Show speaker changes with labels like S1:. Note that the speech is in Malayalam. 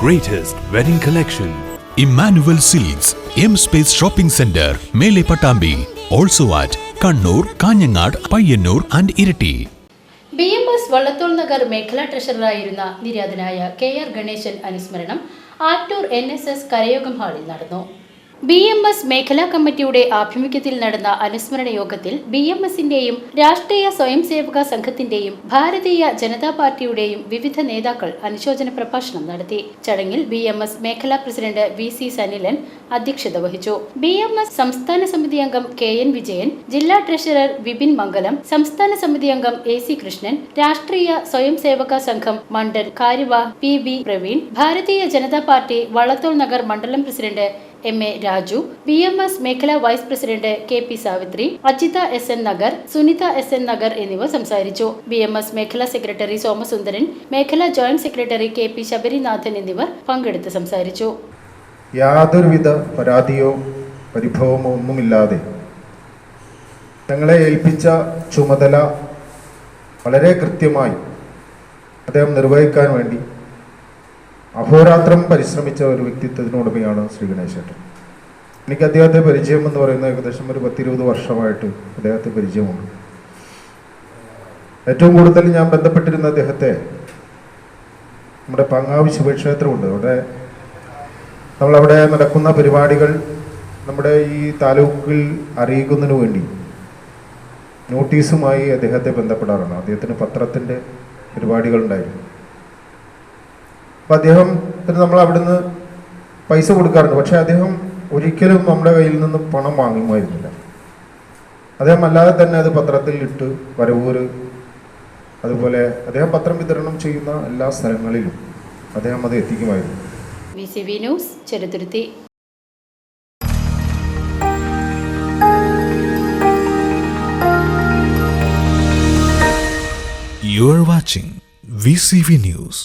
S1: greatest wedding collection.
S2: Emmanuel Silks, M Space Shopping Center, Mele Patambi. Also at Kannur, Kanyanad, Payyanur and Irati.
S3: BMS Vallathol Nagar മേഖലാ ട്രഷററായിരുന്ന നിര്യാതനായ KR ഗണേശൻ അനുസ്മരണം ആറ്റൂർ NSS കരയോഗം ഹാളിൽ നടന്നു. BMS മേഖലാ കമ്മിറ്റിയുടെ ആഭിമുഖ്യത്തിൽ നടന്ന അനുസ്മരണ യോഗത്തിൽ BMSന്റെയും രാഷ്ട്രീയ സ്വയംസേവക സംഘത്തിന്റെയും ഭാരതീയ ജനതാ പാർട്ടിയുടെയും വിവിധ നേതാക്കൾ അനുശോചന പ്രഭാഷണം നടത്തി. ചടങ്ങിൽ BMS മേഖലാ പ്രസിഡന്റ് VC സനിലൻ അധ്യക്ഷത വഹിച്ചു. BMS സംസ്ഥാന സമിതി അംഗം KN വിജയൻ, ജില്ലാ ട്രഷറർ വിപിൻ മംഗലം, സംസ്ഥാന സമിതി അംഗം AC കൃഷ്ണൻ, രാഷ്ട്രീയ സ്വയംസേവക സംഘം മണ്ഡൽ കാര്യവ PB പ്രവീൺ, ഭാരതീയ ജനതാ പാർട്ടി വള്ളത്തോൾ നഗർ മണ്ഡലം പ്രസിഡന്റ് MA രാജു, BMS മേഖലാ vice president KP Savithri, Ajitha SN Nagar, Sunitha SN Nagar എന്നിവർ സംസാരിച്ചു. BMS മേഖലാ സെക്രട്ടറി സോമസുന്ദരൻ, മേഖലാ ജോയിന്റ് സെക്രട്ടറി KP ശബരിനാഥൻ എന്നിവർ പങ്കെടുത്ത് സംസാരിച്ചു.
S4: യാതൊരുവിധ പരാതിയോ പരിഭവമോ ഒന്നുമില്ലാതെ തങ്ങളെ ഏൽപ്പിച്ച ചുമതല വളരെ കൃത്യമായി അദ്ദേഹം നിർവഹിക്കാൻ വേണ്ടി അഹോരാത്രം പരിശ്രമിച്ച ഒരു വ്യക്തിത്വത്തിനുടമയാണ് ശ്രീ ഗണേശേട്ടൻ. എനിക്ക് അദ്ദേഹത്തെ പരിചയം എന്ന് പറയുന്നത് ഏകദേശം ഒരു 10-20 വർഷമായിട്ട് അദ്ദേഹത്തെ പരിചയമുണ്ട്. ഏറ്റവും കൂടുതൽ ഞാൻ ബന്ധപ്പെട്ടിരുന്ന അദ്ദേഹത്തെ നമ്മുടെ പങ്ങാവ് ശിവക്ഷേത്രമുണ്ട്. നമ്മളവിടെ നടക്കുന്ന പരിപാടികൾ നമ്മുടെ ഈ താലൂക്കിൽ അറിയിക്കുന്നതിന് വേണ്ടി നോട്ടീസുമായി അദ്ദേഹത്തെ ബന്ധപ്പെടാറാണ്. അദ്ദേഹത്തിന് പത്രത്തിൻ്റെ പരിപാടികളുണ്ടായിരുന്നു. അപ്പം അദ്ദേഹത്തിന് നമ്മൾ അവിടുന്ന് പൈസ കൊടുക്കാറുണ്ട്. പക്ഷേ അദ്ദേഹം ഒരിക്കലും നമ്മുടെ കയ്യിൽ നിന്ന് പണം വാങ്ങുമായിരുന്നില്ല. അദ്ദേഹം അല്ലാതെ തന്നെ അത് പത്രത്തിൽ ഇട്ട് വരവൂര്, അതുപോലെ അദ്ദേഹം പത്രം വിതരണം ചെയ്യുന്ന എല്ലാ സ്ഥലങ്ങളിലും അദ്ദേഹം അത് എത്തിക്കുമായിരുന്നു.
S3: VCV news Cheruthuruthy.
S2: You are watching VCV News.